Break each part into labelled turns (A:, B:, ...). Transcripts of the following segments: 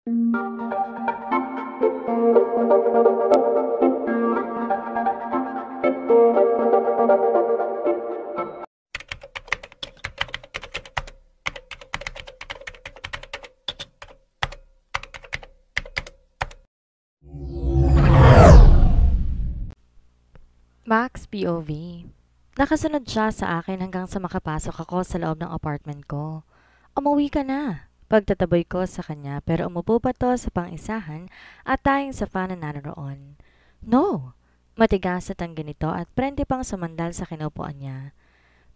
A: Max POV. Nakasunod siya sa akin hanggang sa makapasok ako sa loob ng apartment ko. Umuwi ka na. Pagtataboy ko sa kanya pero umupo pa to sa pang-isahan at tayong sa fan na naroon. No! Matigas at ang ganito at prente pang sumandal sa kinupuan niya.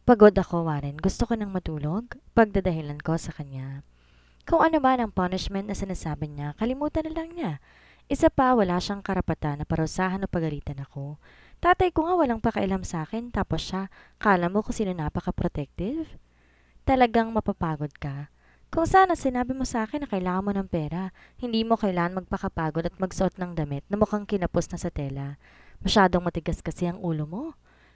A: Pagod ako, Warren. Gusto ko nang matulog. Pagdadahilan ko sa kanya. Kung ano man ang punishment na sinasabi niya, kalimutan na lang niya. Isa pa, wala siyang karapatan na parusahan o pagalitan ako. Tatay ko nga walang pakialam sa akin, tapos siya, kala mo kung sino napaka-protective? Talagang mapapagod ka. Kung sana sinabi mo sa akin na kailangan mo ng pera, hindi mo kailangan magpakapagod at magsuot ng damit na mukhang kinapos na sa tela. Masyadong matigas kasi ang ulo mo.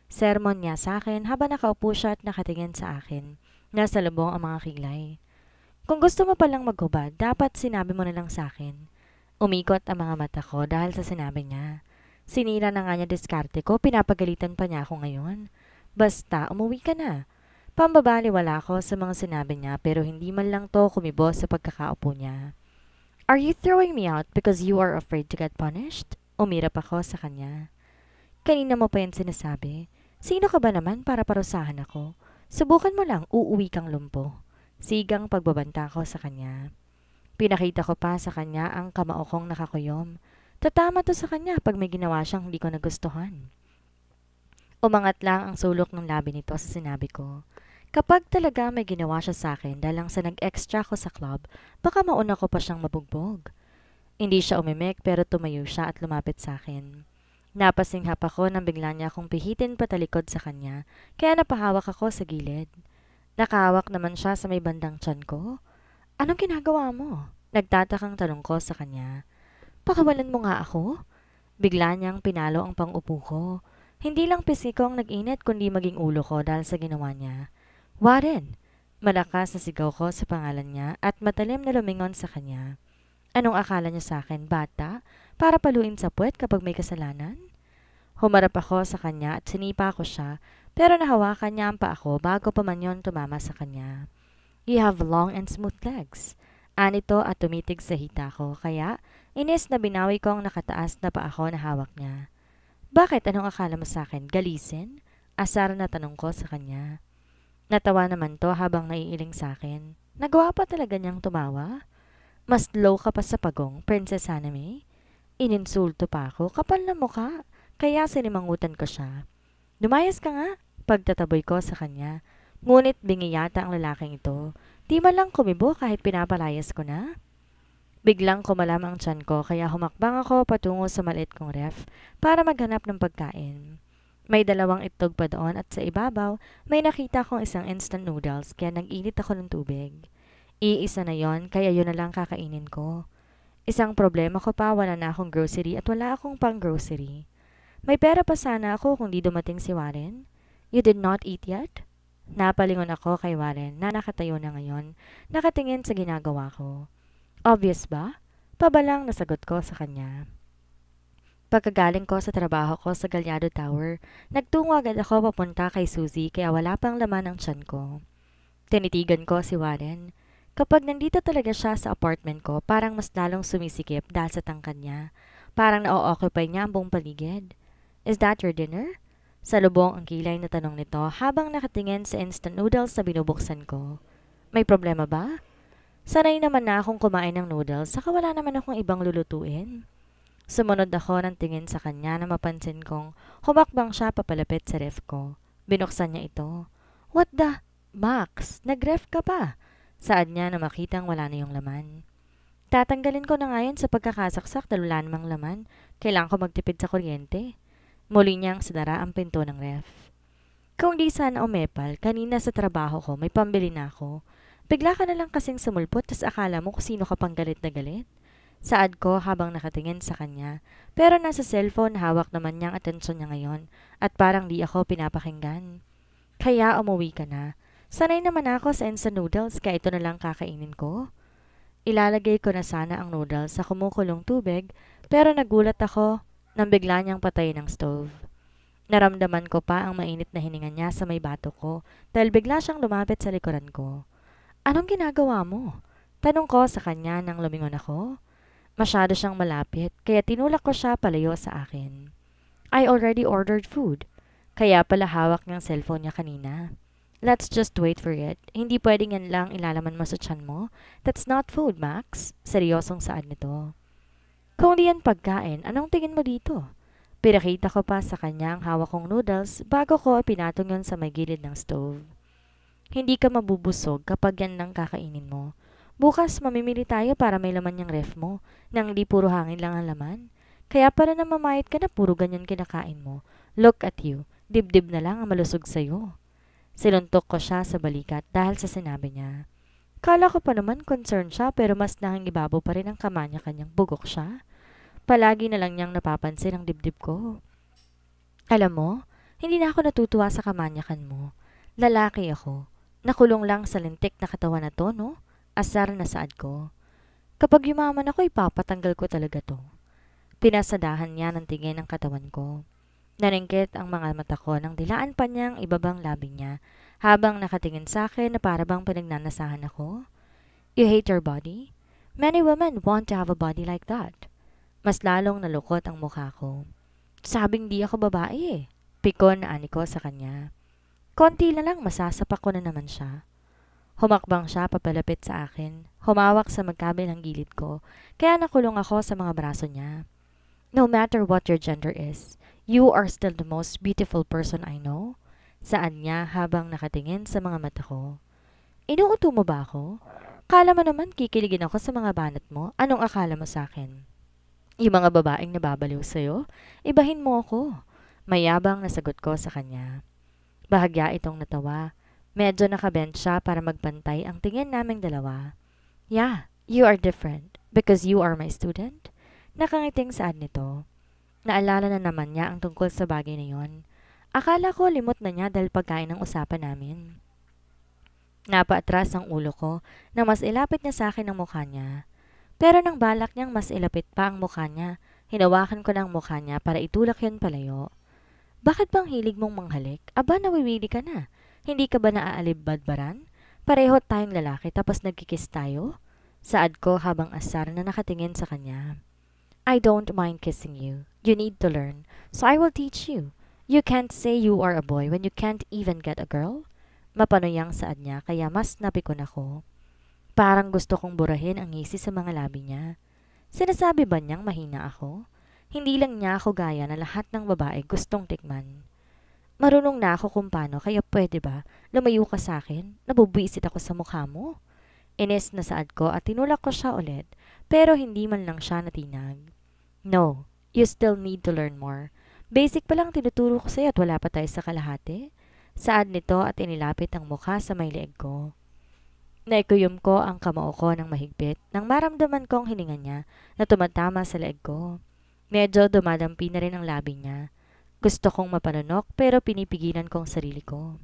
A: Sermon niya sa akin habang nakaupo siya at nakatingin sa akin. Nasa lubong ang mga kilay. Kung gusto mo palang maghubad, dapat sinabi mo na lang sa akin. Umikot ang mga mata ko dahil sa sinabi niya. Sinira na nga niya diskarte ko, pinapagalitan pa niya ako ngayon. Basta, umuwi ka na. Pambabaliwala ako sa mga sinabi niya pero hindi man lang to kumibo sa pagkakaupo niya. Are you throwing me out because you are afraid to get punished? Umirap ako sa kanya. Kanina mo pa yan sinasabi. Sino ka ba naman para parusahan ako? Subukan mo lang, uuwi kang lumpo. Sigang pagbabanta ko sa kanya. Pinakita ko pa sa kanya ang kamao kong nakakuyom. Tatama to sa kanya pag may ginawa siyang hindi ko nagustuhan. Umangat lang ang sulok ng labi nito sa sinabi ko. Kapag talaga may ginawa siya sa akin dahil lang sa nag-extra ko sa club, baka mauna ko pa siyang mabugbog. Hindi siya umimik pero tumayo siya at lumapit sa akin. Napasinghap ako nang bigla niya akong pihitin patalikod sa kanya, kaya napahawak ako sa gilid. Nakahawak naman siya sa may bandang tiyan ko. Anong ginagawa mo? Nagtatakang tanong ko sa kanya. Pakawalan mo nga ako? Bigla niyang pinalo ang pang-upo ko. Hindi lang pisiko ang nag-init kundi maging ulo ko dahil sa ginawa niya. Warren! Malakas na sigaw ko sa pangalan niya at matalim na lumingon sa kanya. Anong akala niya sa akin, bata? Para paluin sa puwet kapag may kasalanan? Humarap ako sa kanya at sinipa ko siya pero nahawakan niya ang paa ko bago pa man yon tumama sa kanya. You have long and smooth legs. Anito at tumitig sa hita ko kaya inis na binawi ko ang nakataas na paa ko na hawak niya. Bakit anong akala mo sa akin? Galisin? Asar na tanong ko sa kanya. Natawa naman to habang naiiling sa akin. Nagawa pa talaga niyang tumawa? Mas low ka pa sa pagong, Princess Hanami? Ininsulto pa ako, kapal na mukha. Kaya sinimangutan ko siya. Lumayas ka nga, pagtataboy ko sa kanya. Ngunit bingi yata ang lalaking ito. Di man lang kumibo kahit pinapalayas ko na. Biglang kumalam ang tiyan ko kaya humakbang ako patungo sa maliit kong ref para maghanap ng pagkain. May dalawang itlog pa doon at sa ibabaw may nakita kong isang instant noodles kaya nag-init ako ng tubig. Iisa na yon kaya yun na lang kakainin ko. Isang problema ko pa, wala na akong grocery at wala akong pang grocery. May pera pa sana ako kung di dumating si Warren. You did not eat yet? Napalingon ako kay Warren na nakatayo na ngayon, nakatingin sa ginagawa ko. Obvious ba? Pabalang nasagot ko sa kanya. Pagkagaling ko sa trabaho ko sa Galyado Tower, nagtungo agad ako papunta kay Suzy kaya wala pang laman ang tiyan ko. Tinitigan ko si Warren. Kapag nandito talaga siya sa apartment ko, parang mas lalong sumisikip dahil sa tangkad niya. Parang na-occupy niya ang buong paligid. Is that your dinner? Salubong ang kilay na tanong nito habang nakatingin sa instant noodles na binubuksan ko. May problema ba? Sanay naman na akong kumain ng noodles, saka wala naman akong ibang lulutuin. Sumunod ako ng tingin sa kanya na mapansin kong humakbang siya papalapit sa ref ko. Binuksan niya ito. What the? Max, nag-ref ka pa? Saad niya na makitang wala na yung laman. Tatanggalin ko na ngayon sa pagkakasaksak dahil wala namang laman. Kailangan ko magtipid sa kuryente. Muli niyang sinara ang pinto ng ref. Kung di sana umepal, kanina sa trabaho ko may pambili na ako. Bigla ka na lang kasing sumulpot tas akala mo kung sino ka pang galit na galit. Saad ko habang nakatingin sa kanya. Pero nasa cellphone hawak naman niyang atensyon niya ngayon at parang di ako pinapakinggan. Kaya umuwi ka na. Sanay naman ako sa instant noodles kaya ito na lang kakainin ko. Ilalagay ko na sana ang noodles sa kumukulong tubig pero nagulat ako nang bigla niyang patayin ang stove. Naramdaman ko pa ang mainit na hininga niya sa may bato ko dahil bigla siyang lumapit sa likuran ko. Anong ginagawa mo? Tanong ko sa kanya nang lumingon ako. Masyado siyang malapit kaya tinulak ko siya palayo sa akin. I already ordered food. Kaya pala hawak niyang cellphone niya kanina. Let's just wait for it. Hindi pwedeng yan lang ilalaman mo sa tiyan mo. That's not food, Max. Seryosong saad nito. Kung di yan pagkain, anong tingin mo dito? Pinakita ko pa sa kanya ang hawak kong noodles bago ko pinatong yun sa may gilid ng stove. Hindi ka mabubusog kapag yan lang kakainin mo. Bukas mamimili tayo para may laman yung ref mo, nang hindi puro hangin lang ang laman. Kaya para na mamayat ka na puro ganyan kinakain mo. Look at you, dibdib na lang ang malusog sa'yo. Siluntok ko siya sa balikat dahil sa sinabi niya. Kala ko pa naman concerned siya pero mas nangingibabaw pa rin ang kama niya kanyang bugok siya. Palagi na lang niyang napapansin ang dibdib ko. Alam mo, hindi na ako natutuwa sa kamanyakan mo. Lalaki ako. Nakulong lang sa lintik na katawan na to, no? Asar na saad ko. Kapag yumaman ako, ipapatanggal ko talaga to. Pinasadahan niya ng tingin ng katawan ko. Naringkit ang mga mata ko nang dilaan pa niyang ibabang labi niya habang nakatingin sa akin na parabang pinagnanasahan ako. You hate your body? Many women want to have a body like that. Mas lalong nalukot ang mukha ko. Sabing di ako babae eh. Pikon na ani ko sa kanya. Konti na lang masasapak ko na naman siya. Humakbang siya papalapit sa akin. Humawak sa magkabilang gilid ko. Kaya nakulong ako sa mga braso niya. No matter what your gender is, you are still the most beautiful person I know. Saan niya habang nakatingin sa mga mata ko. Inuuto mo ba ako? Kala mo naman kikiligin ako sa mga banat mo. Anong akala mo sa akin? Yung mga babaeng nababaliw sa'yo, ibahin mo ako. Mayabang na sagot ko sa kanya. Bahagya itong natawa. Medyo nakabend siya para magpantay ang tingin naming dalawa. Yeah, you are different because you are my student. Nakangiting saad nito. Naalala na naman niya ang tungkol sa bagay na yon. Akala ko limot na niya dahil pagkain ang usapan namin. Napaatras ang ulo ko na mas ilapit niya sa akin ang mukha niya. Pero nang balak niyang mas ilapit pa ang mukha niya, hinawakan ko ng mukha niya para itulak yun palayo. Bakit bang hilig mong manghalik? Aba, nawiwili ka na. Hindi ka ba naaalib-badbaran? Pareho tayong lalaki tapos nagkikis tayo? Saad ko habang asar na nakatingin sa kanya. I don't mind kissing you. You need to learn. So I will teach you. You can't say you are a boy when you can't even get a girl. Mapanoyang saad niya kaya mas napikon ako. Parang gusto kong burahin ang ngisi sa mga labi niya. Sinasabi ba niyang mahina ako? Hindi lang niya ako gaya na lahat ng babae gustong tikman. Marunong na ako kung paano kaya pwede ba lumayo ka sa akin? Nabubwisit ako sa mukha mo. Inis na saad ko at tinulak ko siya ulit pero hindi man lang siya natinag. No, you still need to learn more. Basic pa lang tinuturo ko sa'yo at wala pa tayo sa kalahati. Saad nito at inilapit ang mukha sa may leeg ko. Naikuyom ko ang kamao ko ng mahigpit nang maramdaman kong hininga niya na tumatama sa leeg ko. Medyo dumadampi na rin ang labi niya. Gusto kong mapanunok pero pinipigilan kong sarili ko.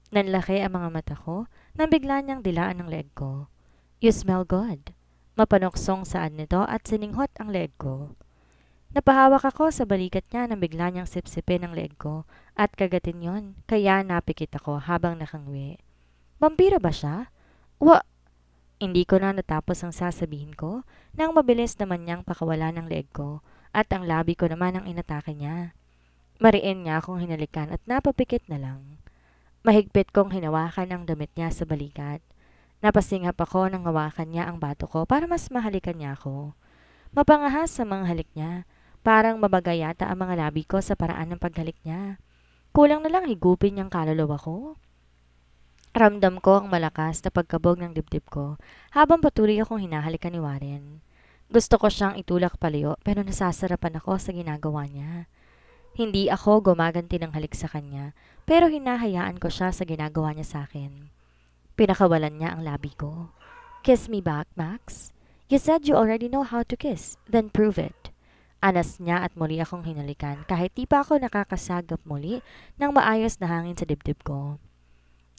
A: Nanlaki ang mga mata ko nang bigla niyang dilaan ang leeg ko. You smell good. Mapanoksong saan nito at sininghot ang leeg ko. Napahawak ako sa balikat niya nang bigla niyang sipsipin ang leeg ko at kagatin yon kaya napikit ako habang nakangwi. Vampira ba siya? Hindi ko na natapos ang sasabihin ko nang mabilis naman niyang pakawala ng leeg ko at ang labi ko naman ang inatake niya. Mariin niya akong hinalikan at napapikit na lang. Mahigpit kong hinawakan ang damit niya sa balikat. Napasingap ako nang hawakan niya ang bato ko para mas mahalikan niya ako. Mapangahas sa mga halik niya. Parang mabagay yata ang mga labi ko sa paraan ng paghalik niya. Kulang na lang higupin niyang kaluluwa ko. Ramdam ko ang malakas na pagkabog ng dibdib ko habang patuloy akong hinahalikan ni Warren. Gusto ko siyang itulak palayo pero nasasarapan ako sa ginagawa niya. Hindi ako gumaganti ng halik sa kanya pero hinahayaan ko siya sa ginagawa niya sa akin. Pinakawalan niya ang labi ko. Kiss me back, Max. You said you already know how to kiss. Then prove it. Anas niya at muli akong hinalikan kahit di pa ako nakakasagap muli ng maayos na hangin sa dibdib ko.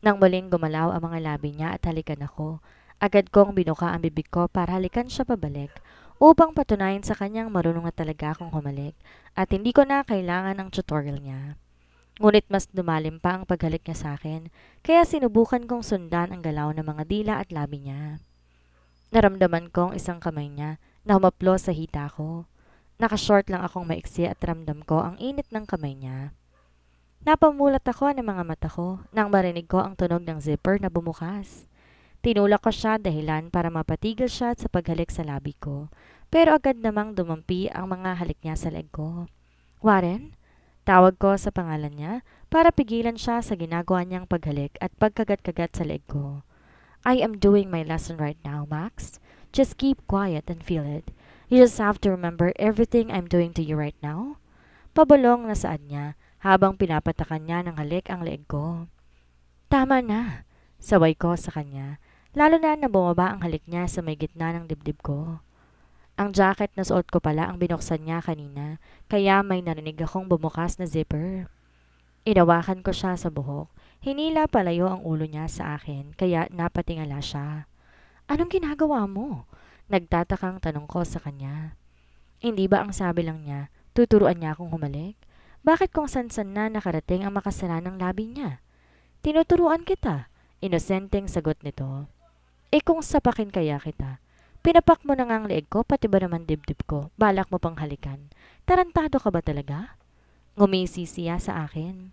A: Nang muling gumalaw ang mga labi niya at halikan ako, Agad kong binuka ang bibig ko para halikan siya pabalik upang patunayan sa kanyang marunong na talaga akong humalik at hindi ko na kailangan ng tutorial niya. Ngunit mas lumalim pa ang paghalik niya sa akin, kaya sinubukan kong sundan ang galaw ng mga dila at labi niya. Naramdaman kong isang kamay niya na humaplos sa hita ko. Nakashort lang akong maiksi at ramdam ko ang init ng kamay niya. Napamulat ako ng mga mata ko nang marinig ko ang tunog ng zipper na bumukas. Tinulak ko siya dahilan para mapatigil siya sa paghalik sa labi ko, pero agad namang dumampi ang mga halik niya sa leg ko. Warren? Tawag ko sa pangalan niya para pigilan siya sa ginagawa niyang paghalik at pagkagat-kagat sa leg ko. I am doing my lesson right now, Max. Just keep quiet and feel it. You just have to remember everything I'm doing to you right now. Pabulong na saad niya habang pinapatakan niya ng halik ang leeg ko. Tama na, sabay ko sa kanya, lalo na bumaba ang halik niya sa may gitna ng dibdib ko. Ang jacket na suot ko pala ang binuksan niya kanina, kaya may narinig akong bumukas na zipper. Inawakan ko siya sa buhok. Hinila palayo ang ulo niya sa akin, kaya napatingala siya. Anong ginagawa mo? Nagtatakang tanong ko sa kanya. Hindi ba ang sabi lang niya, tuturuan niya akong humalik? Bakit kung sansan na nakarating ang makasara ng labi niya? Tinuturuan kita. Inosenteng sagot nito. Kung sapakin kaya kita. Pinapak mo na nga ang leeg ko, pati ba naman dibdib ko? Balak mo pang halikan. Tarantado ka ba talaga? Ngumisi siya sa akin.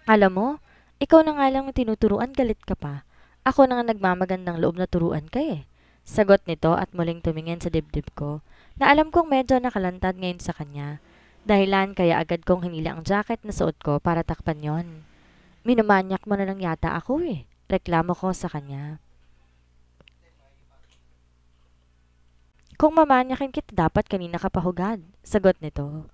A: Alam mo, ikaw na nga lang tinuturuan, galit ka pa. Ako na nga nagmamagandang loob na turuan ka eh. Sagot nito at muling tumingin sa dibdib ko, na alam kong medyo nakalantad ngayon sa kanya. Dahilan kaya agad kong hinila ang jacket na suot ko para takpan yon. Minamanyak mo na lang yata ako eh. Reklamo ko sa kanya. Kung mamanyakin kita dapat kanina ka pahugad. Sagot nito.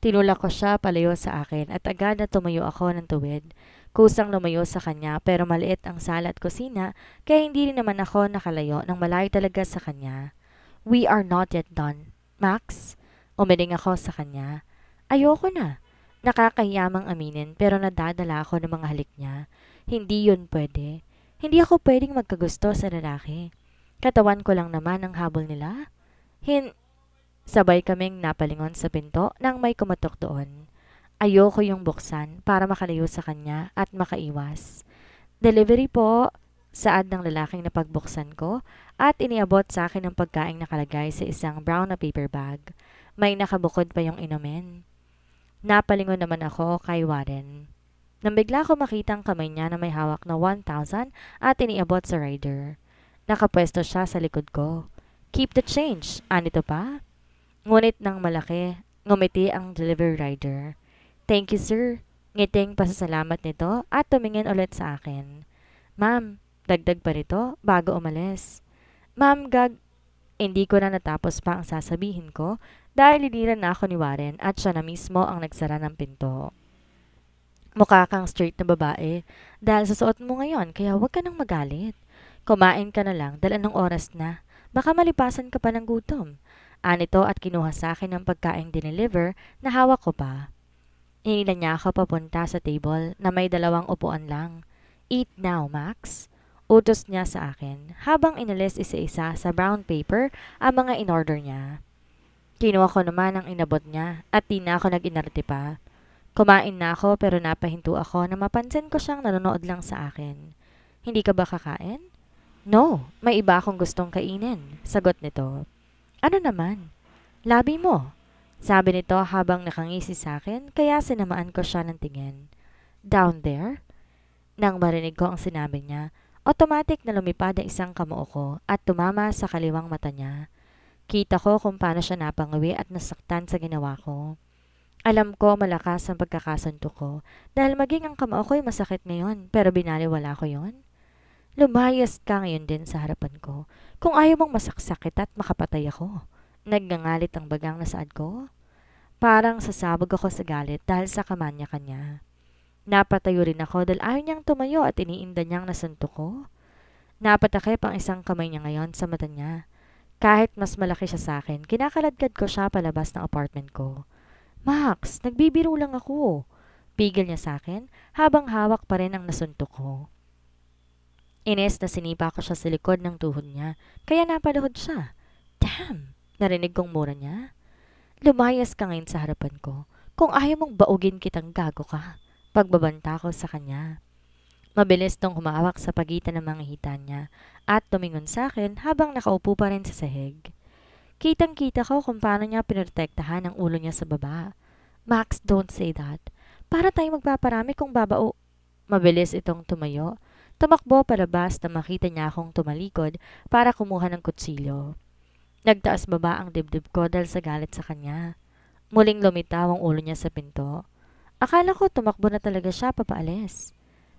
A: Tinulak ko siya palayo sa akin at agad na tumayo ako ng tuwid. Kusang lumayo sa kanya pero maliit ang sala at kusina kaya hindi rin naman ako nakalayo nang malayo talaga sa kanya. We are not yet done. Max? Umiling ako sa kanya. Ayoko na. Nakakahiyamang aminin pero nadadala ako ng mga halik niya. Hindi yun pwede. Hindi ako pwedeng magkagusto sa lalaki. Katawan ko lang naman ang habol nila. Sabay kaming napalingon sa pinto nang may kumatok doon. Ayoko yung buksan para makalayo sa kanya at makaiwas. Delivery po, saad ng lalaking napagbuksan ko at iniabot sa akin ang pagkaing nakalagay sa isang brown na paper bag. May nakabukod pa yung inumin. Napalingon naman ako kay Warren. Nang bigla ko makita ang kamay niya na may hawak na 1,000 at iniabot sa rider. Nakapwesto siya sa likod ko. Keep the change, anito pa? Ngunit nang malaki, ngumiti ang delivery rider. Thank you sir. Ngiting pasasalamat nito at tumingin ulit sa akin. Ma'am, dagdag pa rito bago umalis. Ma'am, hindi ko na natapos pa ang sasabihin ko dahil liniran na ako ni Warren at siya na mismo ang nagsara ng pinto. Mukha kang straight na babae dahil sa suot mo ngayon kaya huwag ka nang magalit. Kumain ka na lang dahil anong oras na. Baka malipasan ka pa ng gutom. Anito at kinuha sa akin ang pagkaing dineliver na hawak ko pa. Hinila niya ako papunta sa table na may 2 upuan lang. Eat now, Max. Utos niya sa akin habang inalis isa-isa sa brown paper ang mga in-order niya. Kinuha ko naman ang inabot niya at di na ako nag-inarte pa. Kumain na ako pero napahinto ako na mapansin ko siyang nanonood lang sa akin. Hindi ka ba kakain? No, may iba akong gustong kainin, sagot nito. Ano naman? Labi mo. Sabi nito habang nakangisi sa akin kaya sinamaan ko siya ng tingin. Down there? Nang marinig ko ang sinabi niya, automatic na lumipad ang isang kamao ko at tumama sa kaliwang mata niya. Kita ko kung paano siya napangawi at nasaktan sa ginawa ko. Alam ko malakas ang pagkakasunto ko dahil maging ang kamao ko'y masakit ngayon pero binaliwala ko yon. Lumayas ka ngayon din sa harapan ko kung ayaw mong masaksak kita at makapatay ako. Nagngangalit ang bagang nasaad ko. Parang sasabog ako sa galit dahil sa kamanya kanya. Napatayo rin ako dahil ayaw niyang tumayo at iniinda niyang nasuntok ko. Napatakip ang isang kamay niya ngayon sa mata niya. Kahit mas malaki siya sa akin, kinakaladkad ko siya palabas ng apartment ko. Max, nagbibiro lang ako. Pigil niya sa akin habang hawak pa rin ang nasuntok ko. Ines na sinipa ko siya sa likod ng tuhod niya, kaya napaluhod siya. Damn! Narinig kong mura niya. Lumayas ka ngayon sa harapan ko. Kung ayaw mong baugin kitang gago ka. Pagbabanta ko sa kanya. Mabilis tong humawak sa pagitan ng mga hita niya at tumingon sa akin habang nakaupo pa rin sa sahig. Kitang-kita ko kung paano niya pinotektahan ang ulo niya sa baba. Max, don't say that. Para tayo magpaparami kung babao. Mabilis itong tumayo. Tumakbo palabas na makita niya akong tumalikod para kumuha ng kutsilyo. Nagtaas baba ang dibdib ko dahil sa galit sa kanya. Muling lumitaw ang ulo niya sa pinto. Akala ko tumakbo na talaga siya papaalis.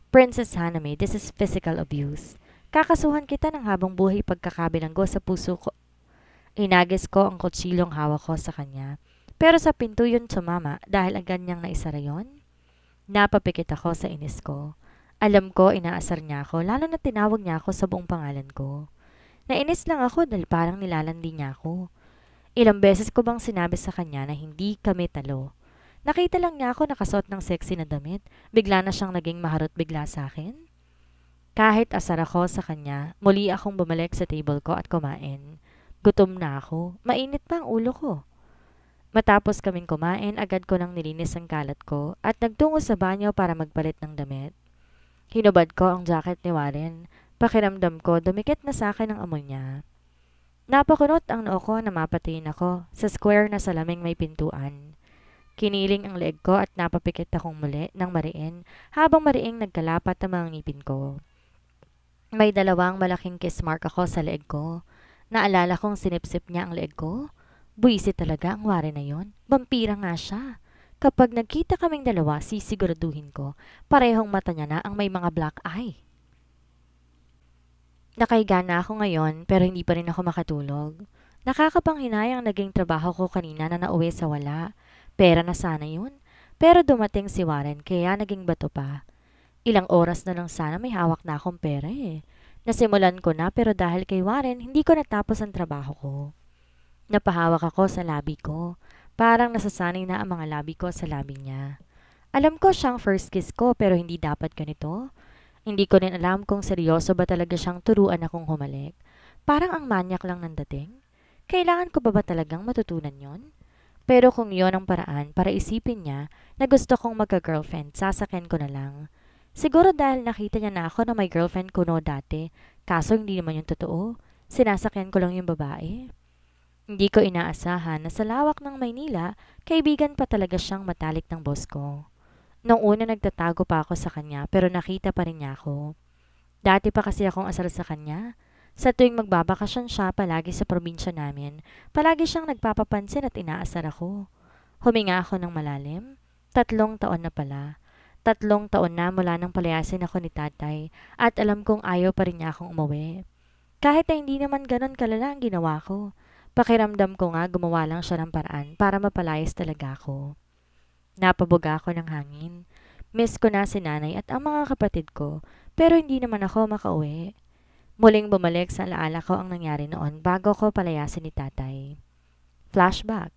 A: Princess Hanami, this is physical abuse. Kakasuhan kita ng habang buhay pagkakabilanggo sa puso ko. Inagis ko ang kutsilyong hawak ko sa kanya. Pero sa pinto yun sumama dahil agad niyang naisara yun. Napapikit ako sa inis ko. Alam ko inaasar niya ako lalo na tinawag niya ako sa buong pangalan ko. Nainis lang ako dahil parang nilalandi niya ako. Ilang beses ko bang sinabi sa kanya na hindi kami talo. Nakita lang niya ako nakasuot ng sexy na damit. Bigla na siyang naging maharot bigla sa akin. Kahit asar ako sa kanya, muli akong bumalik sa table ko at kumain. Gutom na ako. Mainit pa ang ulo ko. Matapos kaming kumain, agad ko nang nilinis ang kalat ko at nagtungo sa banyo para magpalit ng damit. Hinubad ko ang jacket ni Warren. Pakiramdam ko, dumikit na sa akin ang amoy niya. Napakunot ang noo ko na mapatiin ako sa square na salaming may pintuan. Kiniling ang leeg ko at napapikit akong muli ng mariin habang mariing nagkalapat ang mga ngipin ko. May dalawang malaking kiss mark ako sa leeg ko. Naalala kong sinipsip niya ang leeg ko. Buwisit talaga ang Warren na yon. Vampira nga siya. Kapag nagkita kaming dalawa, sisiguraduhin ko, parehong mata niya na ang may mga black eye. Nakahiga na ako ngayon pero hindi pa rin ako makatulog. Nakakapanghinayang naging trabaho ko kanina na nauwi sa wala. Pera na sana yun. Pero dumating si Warren kaya naging bato pa. Ilang oras na lang sana may hawak na akong pera eh. Nasimulan ko na pero dahil kay Warren hindi ko natapos ang trabaho ko. Napahawak ako sa labi ko. Parang nasasanay na ang mga labi ko sa labi niya. Alam ko siyang first kiss ko pero hindi dapat ganito. Hindi ko rin alam kung seryoso ba talaga siyang turuan akong humalik. Parang ang manyak lang ng dating. Kailangan ko ba talagang matutunan yon? Pero kung yon ang paraan para isipin niya na gusto kong magka-girlfriend, sasakyan ko na lang. Siguro dahil nakita niya na ako na may girlfriend ko no dati, kaso hindi naman yung totoo. Sinasakyan ko lang yung babae. Hindi ko inaasahan na sa lawak ng Maynila, kaibigan pa talaga siyang matalik ng boss ko. Noong una nagtatago pa ako sa kanya pero nakita pa rin niya ako. Dati pa kasi akong asar sa kanya. Sa tuwing magbabakasyon siya palagi sa probinsya namin, palagi siyang nagpapapansin at inaasar ako. Huminga ako ng malalim. 3 taon na pala. 3 taon na mula nang palayasin ako ni tatay at alam kong ayaw pa rin niya akong umuwi. Kahit na hindi naman ganon kalala ang ginawa ko. Pakiramdam ko nga gumawa lang siya ng paraan para mapalayas talaga ako. Napabuga ako ng hangin. Miss ko na si nanay at ang mga kapatid ko, pero hindi naman ako makauwi. Muling bumalik sa alaala ko ang nangyari noon bago ko palayasin ni tatay. Flashback.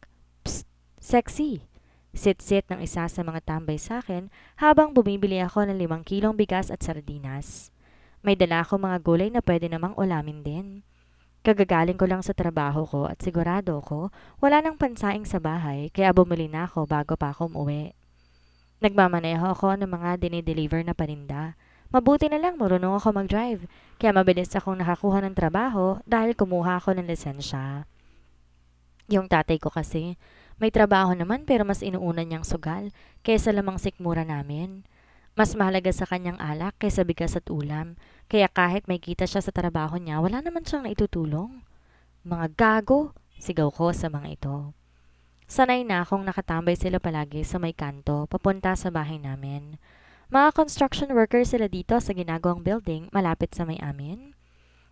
A: Psst! Sexy! Sit-sit ng isa sa mga tambay sa akin habang bumibili ako ng 5 kilong bigas at sardinas. May dala ako mga gulay na pwede namang ulamin din. Kagagaling ko lang sa trabaho ko at sigurado ko wala nang pansaing sa bahay kaya bumili na ako bago pa ako umuwi. Nagmamaneho ako ng mga dinideliver na paninda. Mabuti na lang marunong ako mag-drive kaya mabilis akong nakakuha ng trabaho dahil kumuha ako ng lisensya. Yung tatay ko kasi may trabaho naman pero mas inuuna niyang sugal kaysa lamang sikmura namin. Mas mahalaga sa kanyang alak kaysa bigas at ulam, kaya kahit may kita siya sa trabaho niya, wala naman siyang naitutulong. Mga gago, sigaw ko sa mga ito. Sanay na akong nakatambay sila palagi sa may kanto, papunta sa bahay namin. Mga construction workers sila dito sa ginagawang building malapit sa may amin.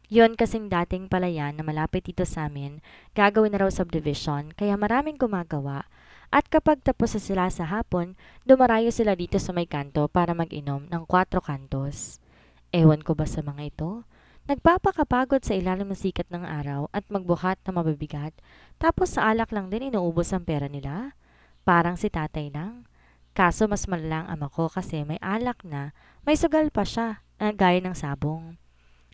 A: Yon kasing dating palayan na malapit dito sa amin, gagawin na raw subdivision, kaya maraming gumagawa. At kapag tapos na sila sa hapon, dumarayo sila dito sa may kanto para mag-inom ng 4 kantos. Ewan ko ba sa mga ito? Nagpapakapagod sa ilalim ng sikat ng araw at magbuhat na mabibigat, tapos sa alak lang din inuubos ang pera nila? Parang si tatay lang. Kaso mas malalang ama ko kasi may alak na, may sugal pa siya, gaya ng sabong.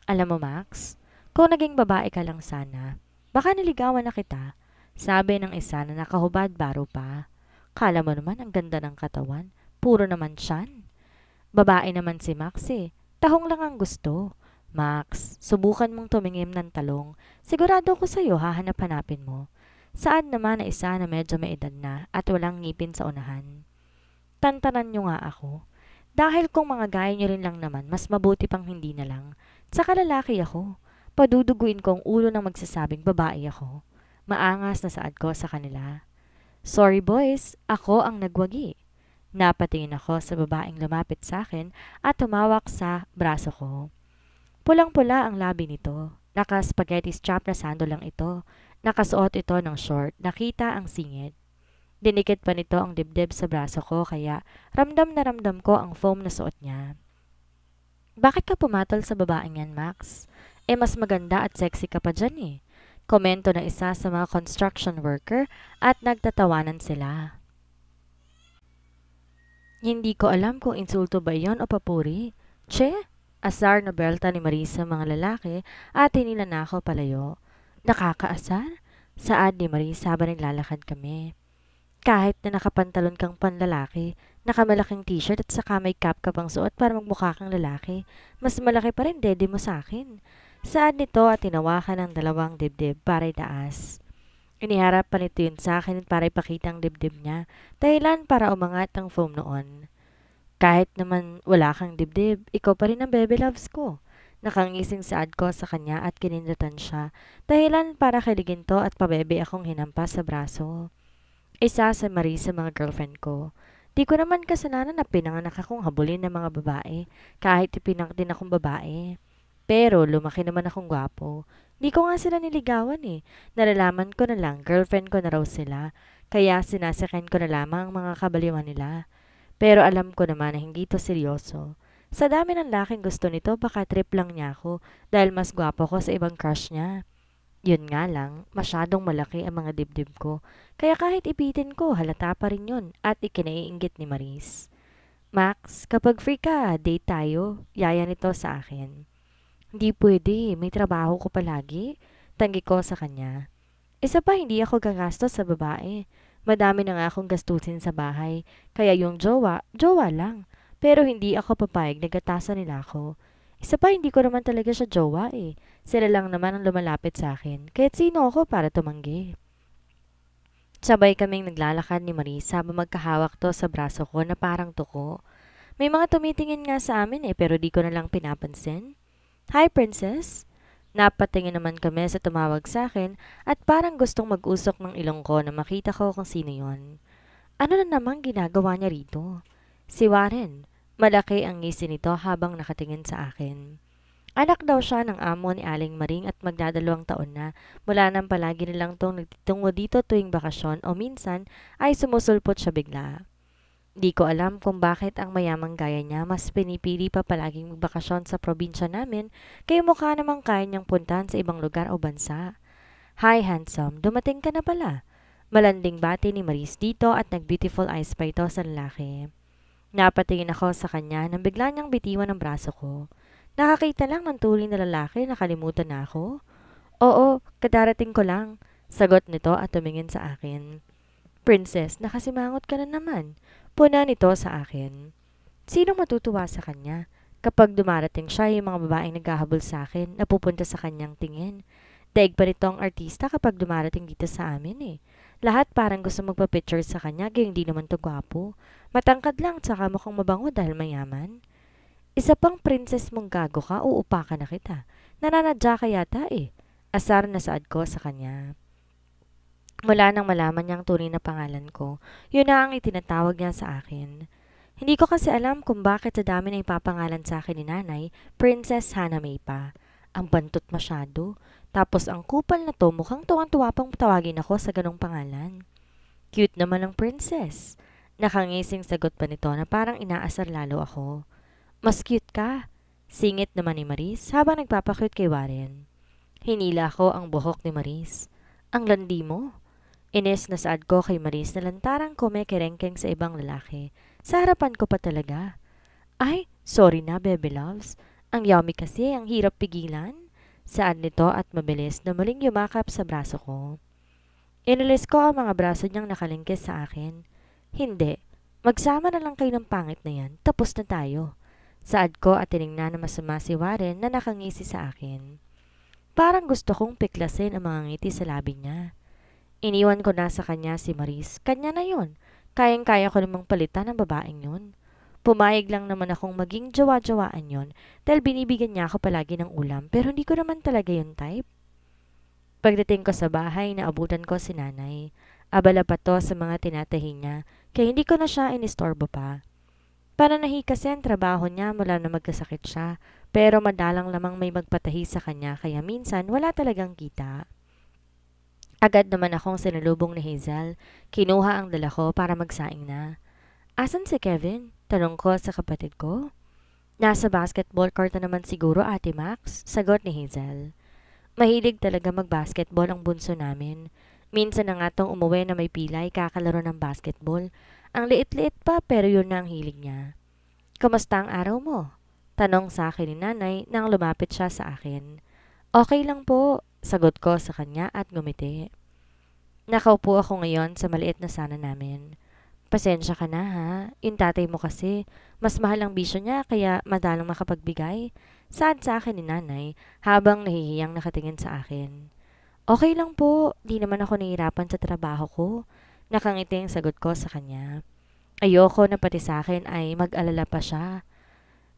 A: Alam mo, Max, kung naging babae ka lang sana, baka niligawan na kita, sabi ng isa na nakahubad baro pa. Kala mo naman ang ganda ng katawan, puro naman tiyan. Babae naman si Max eh, tahong lang ang gusto. Max, subukan mong tumingin ng talong, sigurado ko sa'yo hahanap-hanapin mo. Saan naman na isa na medyo may edad na at walang ngipin sa unahan? Tantanan nyo nga ako. Dahil kung mga gaya nyo rin lang naman, mas mabuti pang hindi na lang. Tsaka lalaki ako. Paduduguin ko ang ulo ng magsasabing babae ako. Maangas na saad ko sa kanila. Sorry boys, ako ang nagwagi. Napatingin ako sa babaeng lumapit sa akin at tumawak sa braso ko. Pulang-pula ang labi nito. Naka-spaghetti strap na sando lang ito. Nakasuot ito ng short. Nakita ang singit. Dinikit pa nito ang dibdib sa braso ko kaya ramdam na ramdam ko ang foam na suot niya. Bakit ka pumatol sa babaeng yan, Max? Mas maganda at sexy ka pa dyan eh. Komento ng isa sa mga construction worker at nagtatawanan sila. Hindi ko alam kung insulto ba yon o papuri. Che, asar na belta ni Marisa mga lalaki at hininanakaw palayo. Nakakaasar? Saad ni Marisa habang naglalakad kami. Kahit na nakapantalon kang panlalaki, nakamalaking t-shirt at saka may cap ka pang suot para magmukha kang lalaki, mas malaki pa rin dede mo sa akin. Saad nito at tinawakan ng dalawang dibdib para itaas. Iniharap pa nito yun sa akin para ipakita ang dibdib niya, dahilan para umangat ang foam noon. Kahit naman wala kang dibdib, ikaw pa rin ang baby loves ko. Nakangising saad ko sa kanya at kinindatan siya, dahilan para kiligin to at pabebe akong hinampas sa braso. Isa sa Marisa mga girlfriend ko. Di ko naman kasalanan na pinanganak akong habulin ng mga babae, kahit ipinang din akong babae. Pero lumaki naman akong gwapo. Di ko nga sila niligawan eh. Nalalaman ko na lang, girlfriend ko na raw sila. Kaya sinasakyan ko na lamang ang mga kabaliwan nila. Pero alam ko naman na hindi to seryoso. Sa dami ng laking gusto nito, baka trip lang niya ako dahil mas gwapo ko sa ibang crush niya. Yun nga lang, masyadong malaki ang mga dibdib ko. Kaya kahit ipitin ko, halata pa rin yun at ikinaiinggit ni Maris. Max, kapag free ka, date tayo. Yaya nito sa akin. Hindi pwede, may trabaho ko palagi. Tanggi ko sa kanya. Isa pa, hindi ako gagastos sa babae. Madami na nga akong gastusin sa bahay. Kaya yung jowa, jowa lang. Pero hindi ako papayag na gatasan nila ako. Isa pa, hindi ko naman talaga siya jowa eh. Sila lang naman ang lumalapit sa akin. Kahit sino ako para tumanggi. Sabay kaming naglalakad ni Marisa habang magkahawak to sa braso ko na parang tuko. May mga tumitingin nga sa amin pero di ko na lang pinapansin. Hi, princess! Napatingin naman kami sa tumawag sa akin at parang gustong mag-usok ng ilong ko na makita ko kung sino yon. Ano na namang ginagawa niya rito? Si Warren. Malaki ang ngisi nito habang nakatingin sa akin. Anak daw siya ng amo ni Aling Maring at magdadalawang taon na. Mula nang palagi nilang tong nagtitungo dito tuwing bakasyon o minsan ay sumusulpot siya bigla. Di ko alam kung bakit ang mayamang gaya niya mas pinipili pa palaging magbakasyon sa probinsya namin kaya mukha namang kaya niyang puntahan sa ibang lugar o bansa. Hi handsome, dumating ka na pala. Malanding bati ni Maris dito at nag-beautiful eyes pa ito sa lalaki. Napatingin ako sa kanya nang bigla niyang bitiwan ang braso ko. Nakakita lang ng tuloy na lalaki, nakalimutan na ako. Oo, kadarating ko lang. Sagot nito at tumingin sa akin. Princess, nakasimangot ka na naman. Puna nito sa akin. Sinong matutuwa sa kanya? Kapag dumarating siya, yung mga babaeng naghahabol sa akin, napupunta sa kanyang tingin. Daig pa nito ang artista kapag dumarating dito sa amin eh. Lahat parang gusto magpa-picture sa kanya, kaya hindi naman to gwapo. Matangkad lang, tsaka mukhang mabango dahil mayaman. Isa pang princess mong gago ka, uupakan na kita. Nananadya ka yata eh. Asar na saad ko sa kanya. Mula nang malaman niyang tunay na pangalan ko, yun na ang itinatawag niya sa akin. Hindi ko kasi alam kung bakit sa dami na ipapangalan sa akin ni nanay, Princess Hanamei pa. Ang bantot masyado. Tapos ang kupal na to mukhang tuwang-tuwa pang tawagin ako sa ganong pangalan. Cute naman ang princess. Nakangising sagot pa nito na parang inaasar lalo ako. Mas cute ka. Singit naman ni Maris habang nagpapakute kay Warren. Hinila ko ang buhok ni Maris. Ang landi mo. Ines na saad ko kay Maris na lantarang kumekerengkeng sa ibang lalaki. Sa harapan ko pa talaga. Ay, sorry na, baby loves. Ang yummy kasi, ang hirap pigilan. Saan nito at mabilis na muling yumakap sa braso ko. Inalis ko ang mga braso niyang nakalingkis sa akin. Hindi. Magsama na lang kayo ng pangit na yan. Tapos na tayo. Saad ko at tiningnan na masama si Warren na nakangisi sa akin. Parang gusto kong piklasin ang mga ngiti sa labi niya. Iniwan ko na sa kanya si Maris. Kanya na yon. Kayang-kaya ko namang palitan ang babaeng yun. Pumayag lang naman akong maging jawa-jawaan yon dahil binibigyan niya ako palagi ng ulam pero hindi ko naman talaga yun type. Pagdating ko sa bahay, naabutan ko si nanay. Abala pa to sa mga tinatahi niya, kaya hindi ko na siya inistorbo pa. Pananahi kasi ang trabaho niya mula na magkasakit siya, pero madalang lamang may magpatahi sa kanya kaya minsan wala talagang kita. Agad naman akong sinalubong ni Hazel. Kinuha ang dala ko para magsaing na. Asan si Kevin? Tanong ko sa kapatid ko. Nasa basketball court na naman siguro, Ate Max, sagot ni Hazel. Mahilig talaga mag-basketball ang bunso namin. Minsan na nga tong umuwi na may pilay kakalaro ng basketball. Ang liit-liit pa pero yun na ang hilig niya. Kamusta ang araw mo? Tanong sa akin ni nanay nang lumapit siya sa akin. Okay lang po, sagot ko sa kanya at ngumiti. Nakaupo ako ngayon sa maliit na sana namin. Pasensya ka na ha, yung tatay mo kasi, mas mahal ang bisyo niya kaya madalang makapagbigay. Saad sa akin ni nanay habang nahihiyang nakatingin sa akin. Okay lang po, di naman ako nahihirapan sa trabaho ko. Nakangiting sagot ko sa kanya. Ayoko na pati sa akin ay mag-alala pa siya.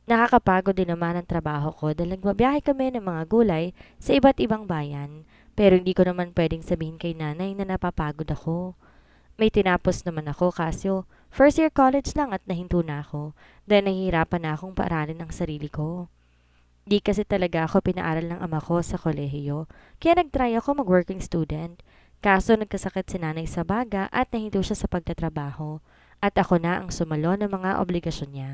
A: Nakakapagod din naman ang trabaho ko dahil nagbabiyahe kami ng mga gulay sa iba't ibang bayan. Pero hindi ko naman pwedeng sabihin kay nanay na napapagod ako. May tinapos naman ako kaso first year college lang at nahinto na ako dahil nahihirapan na akong paaralin ang sarili ko. Di kasi talaga ako pinaaral ng ama ko sa kolehiyo kaya nag-try ako mag-working student. Kaso nagkasakit si nanay sa baga at nahinto siya sa pagtatrabaho at ako na ang sumalo ng mga obligasyon niya.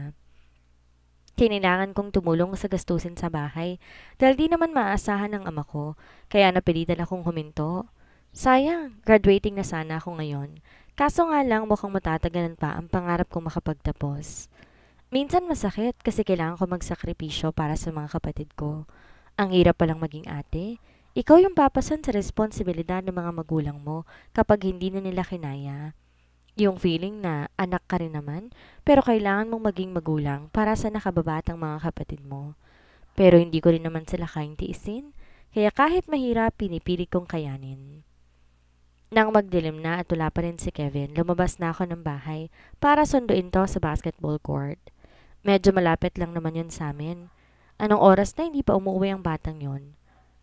A: Kailangan kong tumulong sa gastusin sa bahay dahil di naman maaasahan ng ama ko kaya napilitan akong huminto. Sayang, graduating na sana ako ngayon. Kaso nga lang mukhang matatagalan pa ang pangarap kong makapagtapos. Minsan masakit kasi kailangan ko magsakripisyo para sa mga kapatid ko. Ang hirap palang maging ate. Ikaw yung papasan sa responsibilidad ng mga magulang mo kapag hindi na nila kinaya. Yung feeling na anak ka rin naman pero kailangan mong maging magulang para sa nakababatang mga kapatid mo. Pero hindi ko rin naman sila kayang tiisin. Kaya kahit mahirap, pinipili kong kayanin. Nang magdilim na at wala pa rin si Kevin, lumabas na ako ng bahay para sunduin to sa basketball court. Medyo malapit lang naman yun sa amin. Anong oras na hindi pa umuwi ang batang yun?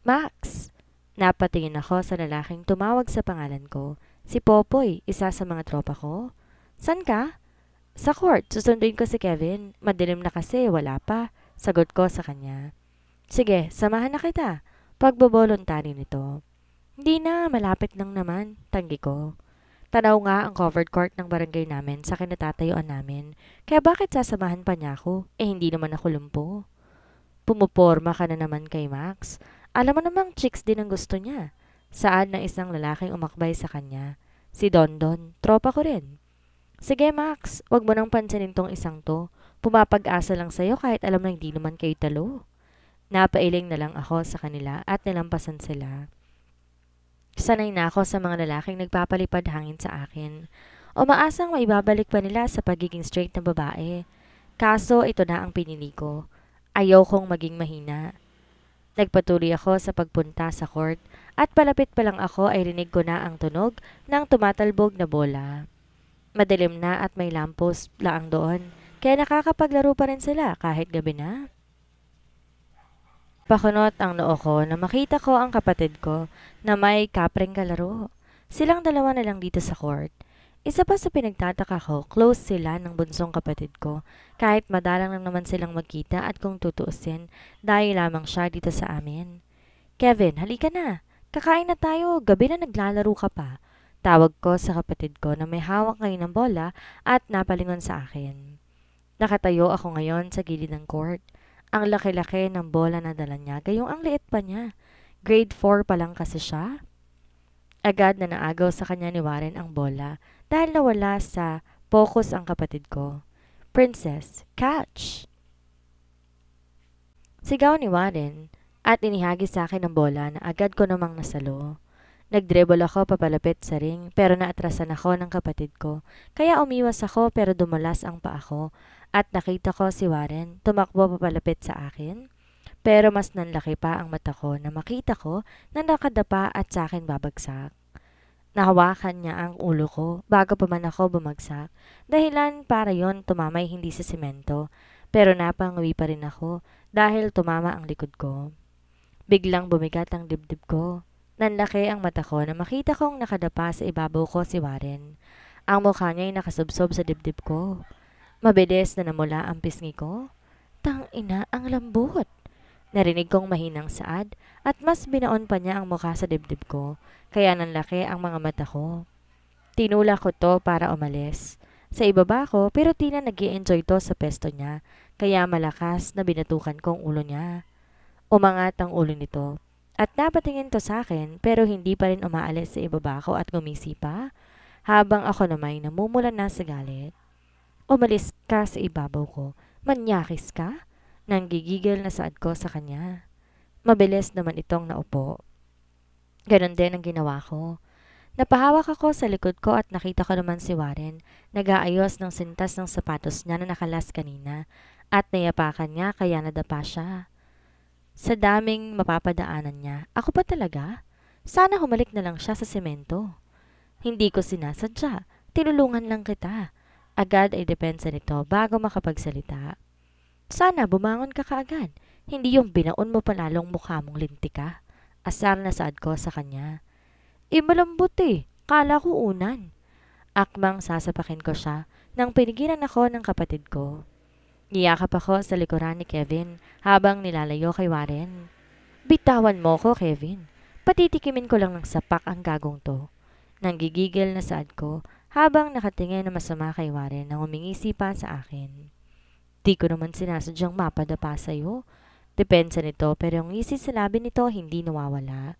A: Max! Napatingin ako sa lalaking tumawag sa pangalan ko. Si Popoy, isa sa mga tropa ko. San ka? Sa court, susunduin ko si Kevin. Madilim na kasi, wala pa. Sagot ko sa kanya. Sige, samahan na kita. Pagboboluntary nito. Hindi na, malapit lang naman, tanggi ko. Tanaw nga ang covered court ng barangay namin sa kinatatayuan namin. Kaya bakit sasamahan pa niya ako? Hindi naman ako lumpo. Pumuporma ka na naman kay Max. Alam mo namang chicks din ang gusto niya. Saad ng isang lalaking umakbay sa kanya. Si Dondon, tropa ko rin. Sige Max, wag mo nang pansinin tong isang to. Pumapag-asa lang sa'yo kahit alam na hindi naman kayo talo. Napailing na lang ako sa kanila at nilampasan sila. Sanay na ako sa mga lalaking nagpapalipad hangin sa akin. Umaasang maibabalik pa nila sa pagiging straight na babae. Kaso ito na ang pinili ko. Ayaw kong maging mahina. Nagpatuloy ako sa pagpunta sa court at palapit pa lang ako ay rinig ko na ang tunog ng tumatalbog na bola. Madilim na at may lampos laang doon kaya nakakapaglaro pa rin sila kahit gabi na. Pakunot ang noo ko na makita ko ang kapatid ko na may kapreng kalaro. Silang dalawa na lang dito sa court. Isa pa sa pinagtataka ko, close sila ng bunsong kapatid ko. Kahit madalang lang naman silang magkita at kung tutuusin, dahil lamang siya dito sa amin. Kevin, halika na. Kakain na tayo, gabi na naglalaro ka pa. Tawag ko sa kapatid ko na may hawak ngayon ng bola at napalingon sa akin. Nakatayo ako ngayon sa gilid ng court. Ang laki-laki ng bola na dala niya, gayong ang liit pa niya. Grade 4 pa lang kasi siya. Agad na naagaw sa kanya ni Warren ang bola dahil nawala sa focus ang kapatid ko. Princess, catch! Sigaw ni Warren at inihagis sa akin ang bola na agad ko namang nasalo. Nag-dribble ako papalapit sa ring pero naatrasan ako ng kapatid ko. Kaya umiwas ako pero dumulas ang paa ko at nakita ko si Warren tumakbo papalapit sa akin. Pero mas nanlaki pa ang mata ko na makita ko na nakadapa at sa akin babagsak. Nahawakan niya ang ulo ko bago pa man ako bumagsak. Dahilan para yon tumamay hindi sa semento. Pero napangawi pa rin ako dahil tumama ang likod ko. Biglang bumigat ang dibdib ko. Nanlaki ang mata ko na makita kong nakadapa sa ibabaw ko si Warren. Ang mukha niya ay nakasubsob sa dibdib ko. Mabilis na namula ang pisngi ko. Tang-ina, ang lambot! Narinig kong mahinang saad at mas binaon pa niya ang mukha sa dibdib ko, kaya nanlaki ang mga mata ko. Tinula ko to para umalis. Sa ibaba ko pero tila nag-i-enjoy to sa pesto niya, kaya malakas na binatukan kong ulo niya. Umangat ang ulo nito at napatingin to sa akin pero hindi pa rin umaalis sa ibaba ko at gumisi pa, habang ako namay namumulan na sa galit. Umalis ka sa ibabaw ko, manyakis ka? Nanggigigil na saad ko sa kanya. Mabilis naman itong naupo. Ganon din ang ginawa ko. Napahawak ako sa likod ko at nakita ko naman si Warren, nag-aayos ng sintas ng sapatos niya na nakalas kanina at nayapakan niya kaya nadapa siya. Sa daming mapapadaanan niya, ako pa talaga? Sana humalik na lang siya sa semento. Hindi ko sinasadya, tinulungan lang kita. Agad ay depensa nito bago makapagsalita. Sana bumangon ka kaagad, hindi yung binaon mo palalong mukha mong lintika. Asar na saad ko sa kanya. Malambot eh, kala ko unan. Akmang sasapakin ko siya nang pinigilan ako ng kapatid ko. Niyakap ako sa likuran ni Kevin habang nilalayo kay Warren. Bitawan mo ko, Kevin. Patitikimin ko lang ng sapak ang gagong to. Nanggigigil na saad ko habang nakatingin na masama kay Warren na humingisi pa sa akin. Di ko naman sinasadyang mapadapa sa'yo. Depensa nito pero yung ngisi sa labi nito hindi nawawala.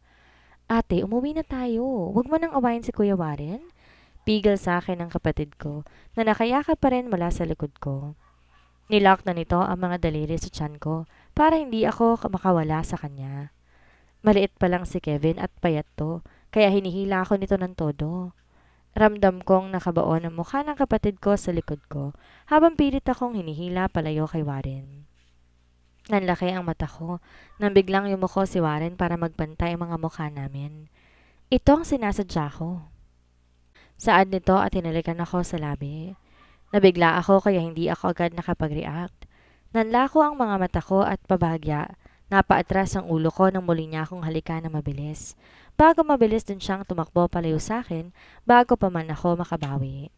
A: Ate, umuwi na tayo. Huwag mo nang awayin si Kuya Warren. Pigil sa akin ng kapatid ko na nakayakap pa rin mula sa likod ko. Nilock na nito ang mga daliri sa tiyan ko para hindi ako makawala sa kanya. Maliit pa lang si Kevin at payat to, kaya hinihila ako nito ng todo. Ramdam kong nakabaon ang mukha ng kapatid ko sa likod ko habang pilit akong hinihila palayo kay Warren. Nanlaki ang mata ko nang biglang yumuko si Warren para magbantay ang mga mukha namin. Ito ang sinasadya ko. Saad nito at hinalikan ako sa labi. Nabigla ako kaya hindi ako agad nakapag-react. Nanlako ang mga mata ko at pabagya. Napaatras ang ulo ko nang muli niya akong halikan na mabilis. Bago mabilis din siyang tumakbo palayo sa akin bago pa man ako makabawi.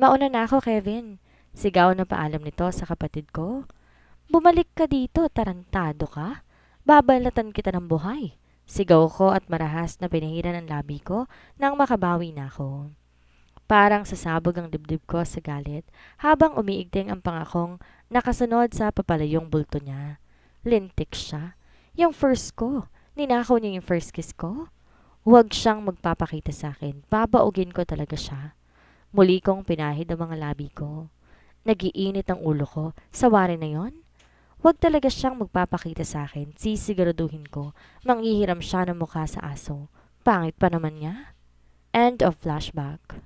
A: Mauna na ako, Kevin. Sigaw na paalam nito sa kapatid ko. Bumalik ka dito, tarantado ka. Babalatan kita ng buhay. Sigaw ko at marahas na pinahiran ang labi ko nang makabawi na ako. Parang sasabog ang dibdib ko sa galit habang umiigting ang pangakong nakasunod sa papalayong bulto niya. Lintik siya. Yung first ko. Ninakaw niya yung first kiss ko. Huwag siyang magpapakita sa akin. Babaugin ko talaga siya. Muli kong pinahid ang mga labi ko. Nagiinit ang ulo ko. Sa Warren na yon? Huwag talaga siyang magpapakita sa akin. Sisiguraduhin ko. Manghihiram siya ng mukha sa aso. Pangit pa naman niya. End of flashback.